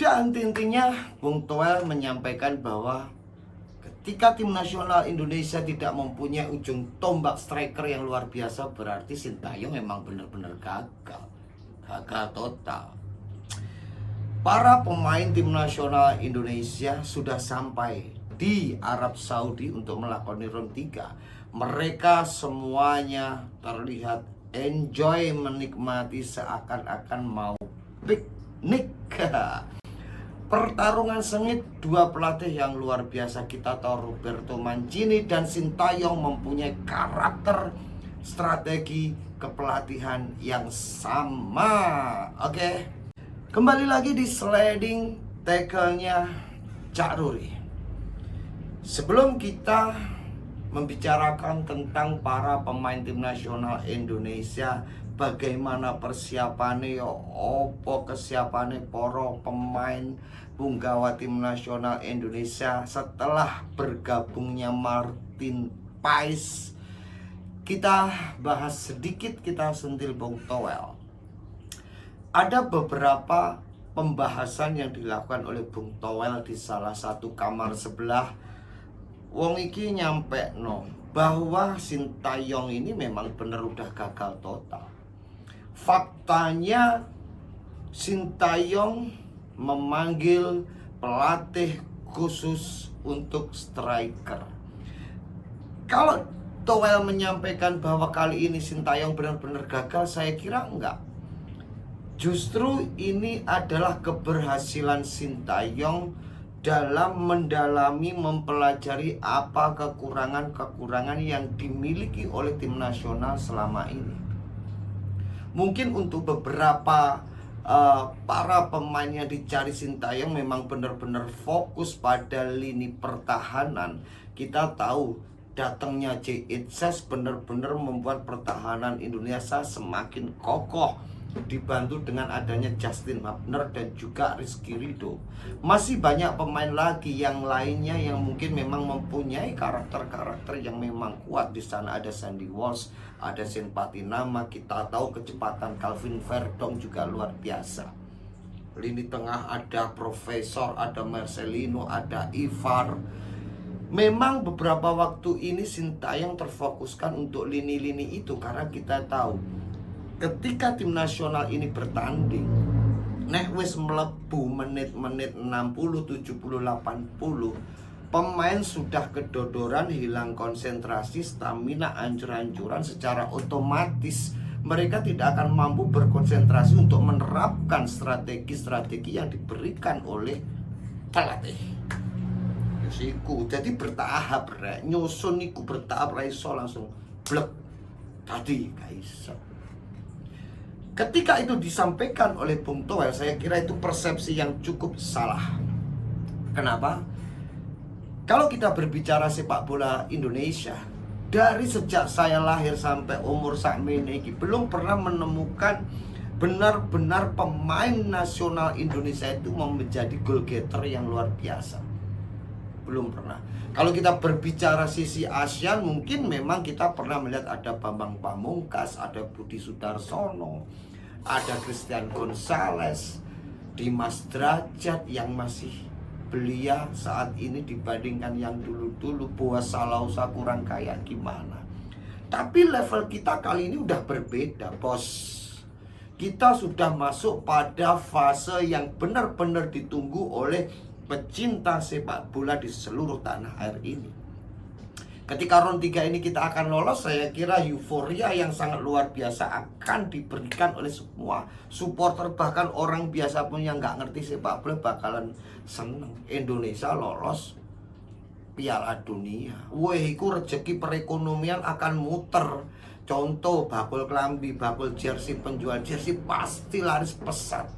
Udah intinya Bung Toel menyampaikan bahwa ketika tim nasional Indonesia tidak mempunyai ujung tombak striker yang luar biasa, berarti Sintayong memang benar-benar gagal total. Para pemain tim nasional Indonesia sudah sampai di Arab Saudi untuk melakukan round 3. Mereka semuanya terlihat enjoy, menikmati seakan-akan mau piknik. Pertarungan sengit dua pelatih yang luar biasa. Kita tahu Roberto Mancini dan Sintayong mempunyai karakter, strategi kepelatihan yang sama. Oke. Kembali lagi di sliding tackle-nya Cak Ruri. Sebelum kita membicarakan tentang para pemain tim nasional Indonesia, bagaimana persiapannya, opo kesiapannya para pemain punggawa tim nasional Indonesia setelah bergabungnya Martin Paes, kita bahas sedikit, kita sentil Bung Toel. Ada beberapa pembahasan yang dilakukan oleh Bung Toel di salah satu kamar sebelah. Wong iki nyampe bahwa Sintayong ini memang bener udah gagal total. Faktanya Sintayong memanggil pelatih khusus untuk striker. Kalau Toel menyampaikan bahwa kali ini Sintayong benar-benar gagal, saya kira enggak. Justru ini adalah keberhasilan Sintayong dalam mendalami, mempelajari apa kekurangan-kekurangan yang dimiliki oleh tim nasional selama ini. Mungkin untuk beberapa para pemain yang dicari Sintayong memang benar-benar fokus pada lini pertahanan. Kita tahu datangnya J. Itses benar-benar membuat pertahanan Indonesia semakin kokoh, dibantu dengan adanya Justin Hubner dan juga Rizky Ridho. Masih banyak pemain lagi yang lainnya yang mungkin memang mempunyai karakter-karakter yang memang kuat. Di sana ada Sandy Walsh, ada Sen Patinama. Kita tahu kecepatan Calvin Verdong juga luar biasa. Lini tengah ada Profesor, ada Marcelino, ada Ivar. Memang beberapa waktu ini Sintayong terfokuskan untuk lini-lini itu karena kita tahu ketika tim nasional ini bertanding, wis melebu menit-menit 60, 70, 80, pemain sudah kedodoran, hilang konsentrasi, stamina ancur-ancuran, secara otomatis mereka tidak akan mampu berkonsentrasi untuk menerapkan strategi-strategi yang diberikan oleh pelatih. Siku, jadi bertahap, nyusun iku bertahap, raiso langsung blek tadi guys. Ketika itu disampaikan oleh Bung Toel, saya kira itu persepsi yang cukup salah. Kenapa? Kalau kita berbicara sepak bola Indonesia, dari sejak saya lahir sampai umur sakmene iki belum pernah menemukan benar-benar pemain nasional Indonesia itu menjadi goal getter yang luar biasa. Belum pernah. Kalau kita berbicara sisi ASEAN, mungkin memang kita pernah melihat ada Bambang Pamungkas, ada Budi Sudarsono, ada Christian Gonzalez, Dimas Derajat yang masih belia saat ini dibandingkan yang dulu-dulu. Boas Salausa kurang kayak gimana. Tapi level kita kali ini udah berbeda, bos. Kita sudah masuk pada fase yang benar-benar ditunggu oleh pecinta sepak bola di seluruh tanah air ini. Ketika round 3 ini kita akan lolos, saya kira euforia yang sangat luar biasa akan diberikan oleh semua supporter, bahkan orang biasa pun yang nggak ngerti sepak bola bakalan seneng. Indonesia lolos Piala Dunia. Wah, itu rezeki perekonomian akan muter. Contoh bakul klambi, bakul jersey, penjual jersey pasti laris pesat.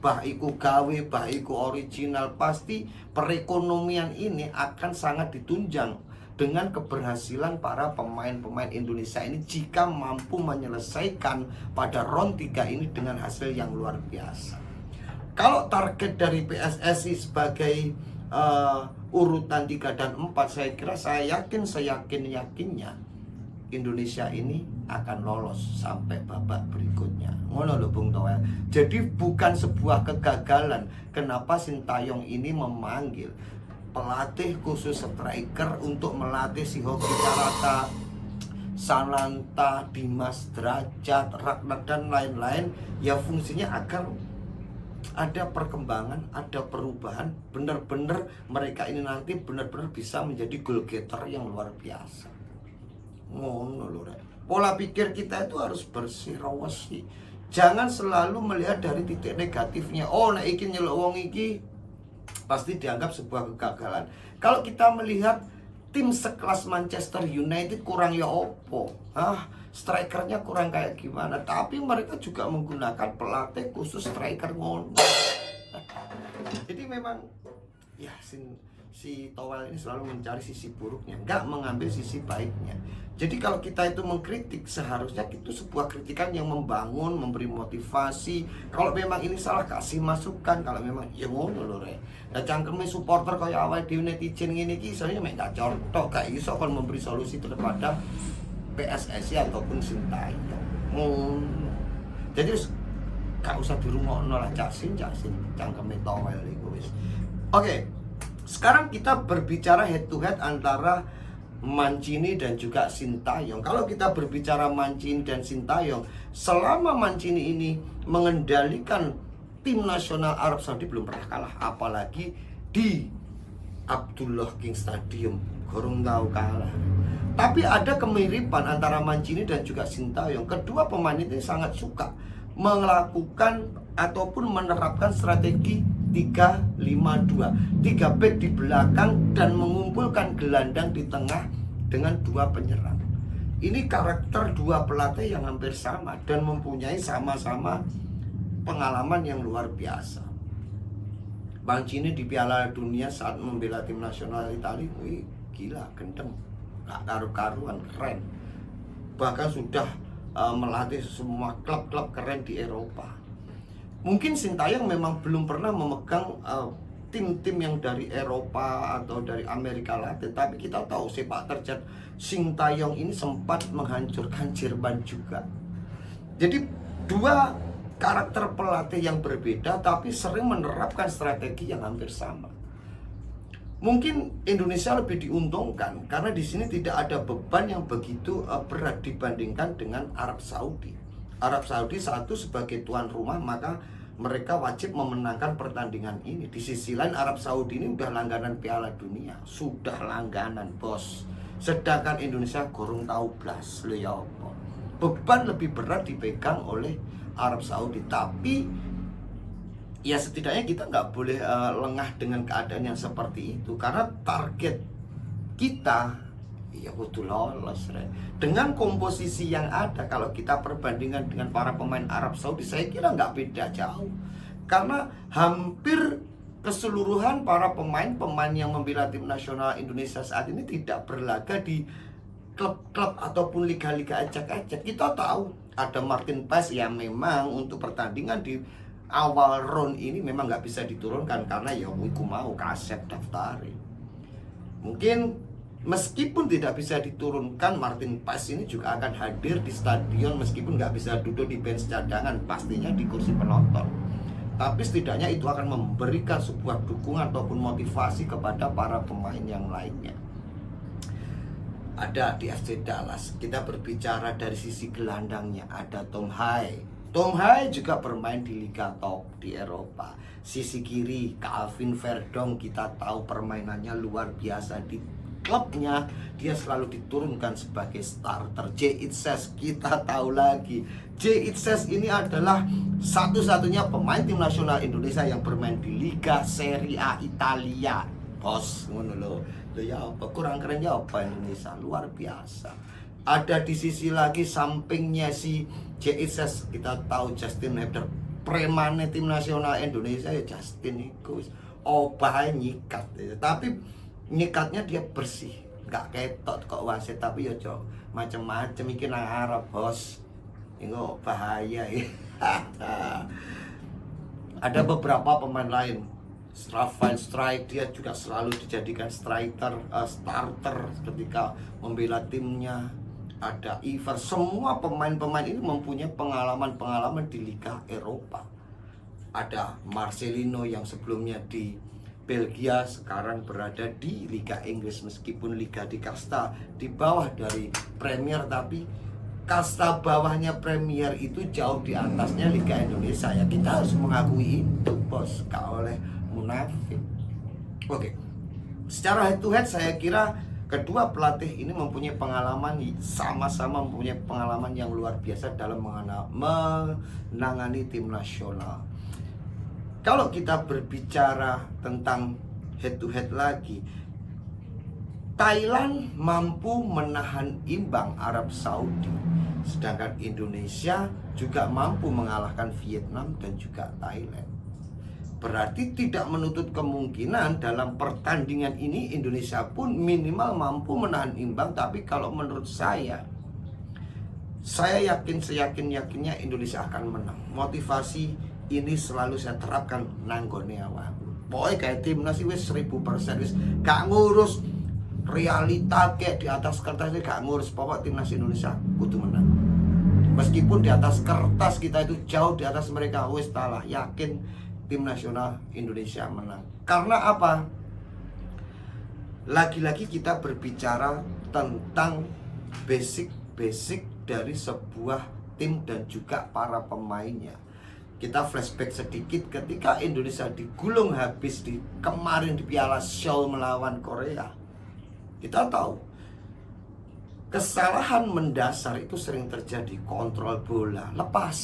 Bah iku gawe, bah iku original, pasti perekonomian ini akan sangat ditunjang dengan keberhasilan para pemain-pemain Indonesia ini jika mampu menyelesaikan pada round 3 ini dengan hasil yang luar biasa. Kalau target dari PSSI sebagai urutan 3 dan 4, saya kira saya yakin, seyakin-yakinnya Indonesia ini akan lolos sampai babak berikutnya. Ngono lho Bung Toel. Jadi bukan sebuah kegagalan kenapa Sintayong ini memanggil pelatih khusus striker untuk melatih si Hoki Caraka, Sananta, Dimas Derajat, Ragnar dan lain-lain. Ya fungsinya agar ada perkembangan, ada perubahan, benar-benar mereka ini nanti benar-benar bisa menjadi goal getter yang luar biasa. Ngono lho Rek. Pola pikir kita itu harus bersih, rawasi. Jangan selalu melihat dari titik negatifnya. Oh, nek iki nyeluk wong iki pasti dianggap sebuah kegagalan. Kalau kita melihat tim sekelas Manchester United kurang ya opo? Strikernya kurang kayak gimana? Tapi mereka juga menggunakan pelatih khusus striker ngono. Jadi memang ya si Towel ini selalu mencari sisi buruknya, nggak mengambil sisi baiknya. Jadi kalau kita itu mengkritik, seharusnya itu sebuah kritikan yang membangun, memberi motivasi. Kalau memang ini salah, kasih masukan. Kalau memang ya ngono lho Rek. Nah cangkeme supporter kaya awal di netizen ngene iki isine mek gak contoh, gak iso kon memberi solusi terhadap PSSI ataupun Sintayong. Jadi gak usah dirungokno lah casin cangkeme Towel iku wis. Oke. Sekarang kita berbicara head to head antara Mancini dan juga Sintayong. Kalau kita berbicara Mancini dan Sintayong, selama Mancini ini mengendalikan tim nasional Arab Saudi belum pernah kalah, apalagi di Abdullah King Stadium, gorong tahu kalah. Tapi ada kemiripan antara Mancini dan juga Sintayong. Kedua pemain ini sangat suka melakukan ataupun menerapkan strategi 3-5-2, 3 back di belakang dan mengumpulkan gelandang di tengah dengan 2 penyerang. Ini karakter 2 pelatih yang hampir sama dan mempunyai sama-sama pengalaman yang luar biasa. Mancini di Piala Dunia saat membela tim nasional Italia, wih gila, gendeng, gak karu-karuan, keren. Bahkan sudah melatih semua klub-klub keren di Eropa. Mungkin Sintayong memang belum pernah memegang tim-tim yang dari Eropa atau dari Amerika Latin. Tapi kita tahu sepak terjang Sintayong ini sempat menghancurkan Jerman juga. Jadi 2 karakter pelatih yang berbeda tapi sering menerapkan strategi yang hampir sama. Mungkin Indonesia lebih diuntungkan karena di sini tidak ada beban yang begitu berat dibandingkan dengan Arab Saudi. Arab Saudi satu sebagai tuan rumah, maka mereka wajib memenangkan pertandingan ini. Di sisi lain Arab Saudi ini udah langganan Piala Dunia, sudah langganan bos. Sedangkan Indonesia gorong tahu blas lho ya apa. Beban lebih berat dipegang oleh Arab Saudi, tapi ya setidaknya kita nggak boleh lengah dengan keadaan yang seperti itu, karena target kita ya kudu lolos dengan komposisi yang ada. Kalau kita perbandingan dengan para pemain Arab Saudi, saya kira nggak beda jauh, karena hampir keseluruhan para pemain yang membela tim nasional Indonesia saat ini tidak berlaga di klub-klub ataupun liga-liga acak-acak. Kita tahu ada Martin Paes yang memang untuk pertandingan di awal round ini memang nggak bisa diturunkan karena ya wiku mau kaset daftarin. Mungkin meskipun tidak bisa diturunkan, Martin Paes ini juga akan hadir di stadion meskipun nggak bisa duduk di bench cadangan, pastinya di kursi penonton. Tapi setidaknya itu akan memberikan sebuah dukungan ataupun motivasi kepada para pemain yang lainnya. Ada di FC Dallas, kita berbicara dari sisi gelandangnya, ada Tom Hai. Tom Hai juga bermain di liga top di Eropa. Sisi kiri, Calvin Verdong, kita tahu permainannya luar biasa di klubnya, dia selalu diturunkan sebagai starter. J. Itzes, kita tahu lagi, J. Itzes ini adalah satu-satunya pemain tim nasional Indonesia yang bermain di Liga Serie A Italia. Bos, ngono lho. Ya apa kurang keren ya apa Indonesia, luar biasa. Ada di sisi lagi sampingnya si J. Itzes, kita tahu Justin Hebner, premane tim nasional Indonesia ya Justin itu. Obah nyikat, tapi nyikatnya dia bersih, nggak ketok kok wasit, tapi ya cok macem-macem iki nang Arab bos, ini bahaya ya. Ada beberapa pemain lain, Rafael Strike, dia juga selalu dijadikan striker, starter ketika membela timnya. ada Ivar, semua pemain-pemain ini mempunyai pengalaman-pengalaman di Liga Eropa. Ada Marcelino yang sebelumnya di Belgia, sekarang berada di Liga Inggris, meskipun Liga di kasta di bawah dari Premier, tapi kasta bawahnya Premier itu jauh di atasnya Liga Indonesia. Ya kita harus mengakui itu, bos, gak oleh munafik. Oke, secara head to head saya kira kedua pelatih ini mempunyai pengalaman, sama-sama mempunyai pengalaman yang luar biasa dalam menangani tim nasional. Kalau kita berbicara tentang head to head lagi, Thailand mampu menahan imbang Arab Saudi, sedangkan Indonesia juga mampu mengalahkan Vietnam dan juga Thailand. Berarti tidak menutup kemungkinan dalam pertandingan ini Indonesia pun minimal mampu menahan imbang. Tapi kalau menurut saya yakin seyakin-yakinnya Indonesia akan menang. Motivasi ini selalu saya terapkan nanggone awak. Pokoknya kayak timnas wis 1000% wis gak ngurus realita kayak di atas kertas, gak ngurus, pokok timnas Indonesia kudu menang. Meskipun di atas kertas kita itu jauh di atas mereka, wis talah yakin tim nasional Indonesia menang. Karena apa? Lagi-lagi kita berbicara tentang basic dari sebuah tim dan juga para pemainnya. Kita flashback sedikit ketika Indonesia digulung habis kemarin di Piala Seoul melawan Korea. Kita tahu kesalahan mendasar itu sering terjadi. Kontrol bola lepas,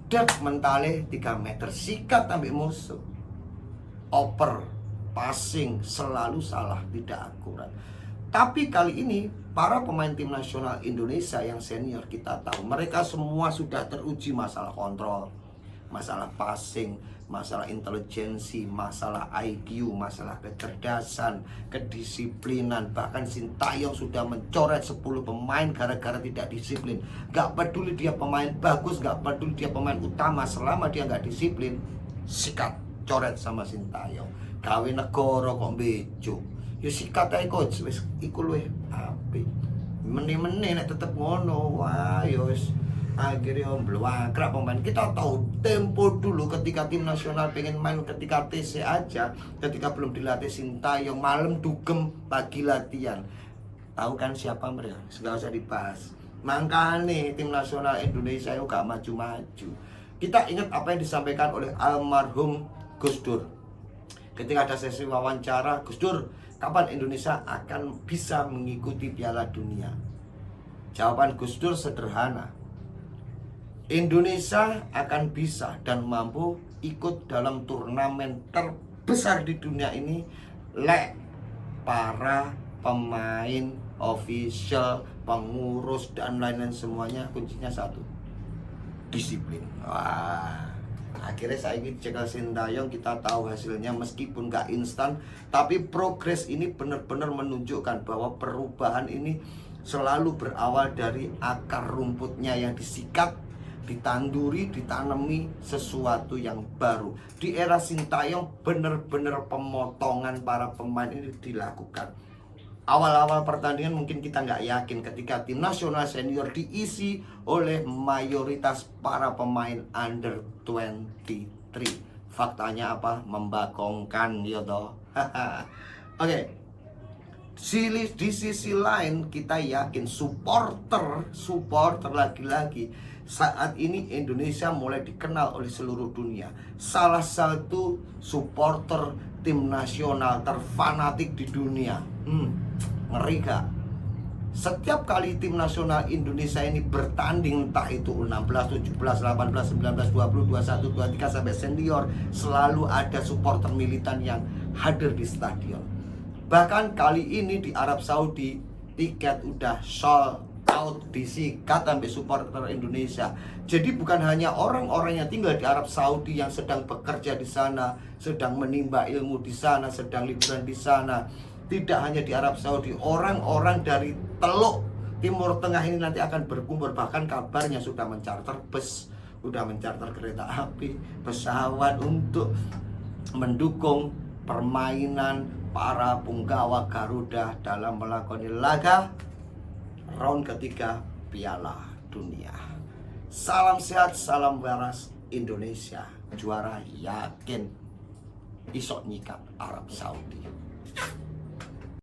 dek mentale 3 meter, sikat ambil musuh, oper, passing selalu salah, tidak akurat. Tapi kali ini para pemain tim nasional Indonesia yang senior, kita tahu mereka semua sudah teruji masalah kontrol, masalah passing, masalah intelijensi, masalah IQ, masalah kecerdasan, kedisiplinan. Bahkan Sintayong sudah mencoret 10 pemain gara-gara tidak disiplin. Gak peduli dia pemain bagus, gak peduli dia pemain utama, selama dia gak disiplin, sikat, coret sama Sintayong. Gawe negara kok bejo, ya sikat ae coach, wis iku luwih apik. Mene-mene nek tetep ngono, wah ya wis akhirnya blowangkrak pemain. Kita tahu tempo dulu ketika tim nasional pengen main ketika TC aja, ketika belum dilatih Sintayong, malam dugem pagi latihan. Tahu kan siapa mereka? Nggak usah dibahas. Makanya tim nasional Indonesia itu gak maju-maju. Kita ingat apa yang disampaikan oleh almarhum Gus Dur ketika ada sesi wawancara. Gus Dur, kapan Indonesia akan bisa mengikuti Piala Dunia? Jawaban Gus Dur sederhana, Indonesia akan bisa dan mampu ikut dalam turnamen terbesar di dunia ini lek para pemain, official, pengurus dan lain-lain semuanya kuncinya satu, disiplin. Wah, akhirnya saya ingin cekel Sintayong, kita tahu hasilnya meskipun gak instan, tapi progres ini benar-benar menunjukkan bahwa perubahan ini selalu berawal dari akar rumputnya yang disikat, ditanduri, ditanami sesuatu yang baru. Di era Sintayong benar-benar pemotongan para pemain ini dilakukan. Awal-awal pertandingan mungkin kita nggak yakin ketika tim nasional senior diisi oleh mayoritas para pemain under 23. Faktanya apa? Membagongkan ya toh. Oke. Di sisi lain kita yakin supporter lagi-lagi saat ini Indonesia mulai dikenal oleh seluruh dunia. Salah satu supporter tim nasional terfanatik di dunia. Ngeri gak? Setiap kali tim nasional Indonesia ini bertanding, entah itu 16, 17, 18, 19, 20, 21, 23 sampai senior, selalu ada supporter militan yang hadir di stadion. Bahkan kali ini di Arab Saudi tiket udah sold out, disikat sampai supporter Indonesia. Jadi bukan hanya orang-orang yang tinggal di Arab Saudi yang sedang bekerja di sana, sedang menimba ilmu di sana, sedang liburan di sana. Tidak hanya di Arab Saudi, orang-orang dari Teluk Timur Tengah ini nanti akan berkumpul. Bahkan kabarnya sudah mencarter bus, sudah mencarter kereta api, pesawat untuk mendukung permainan para punggawa Garuda dalam melakoni laga round ketiga Piala Dunia. Salam sehat, salam waras, Indonesia juara yakin isok nyikat Arab Saudi.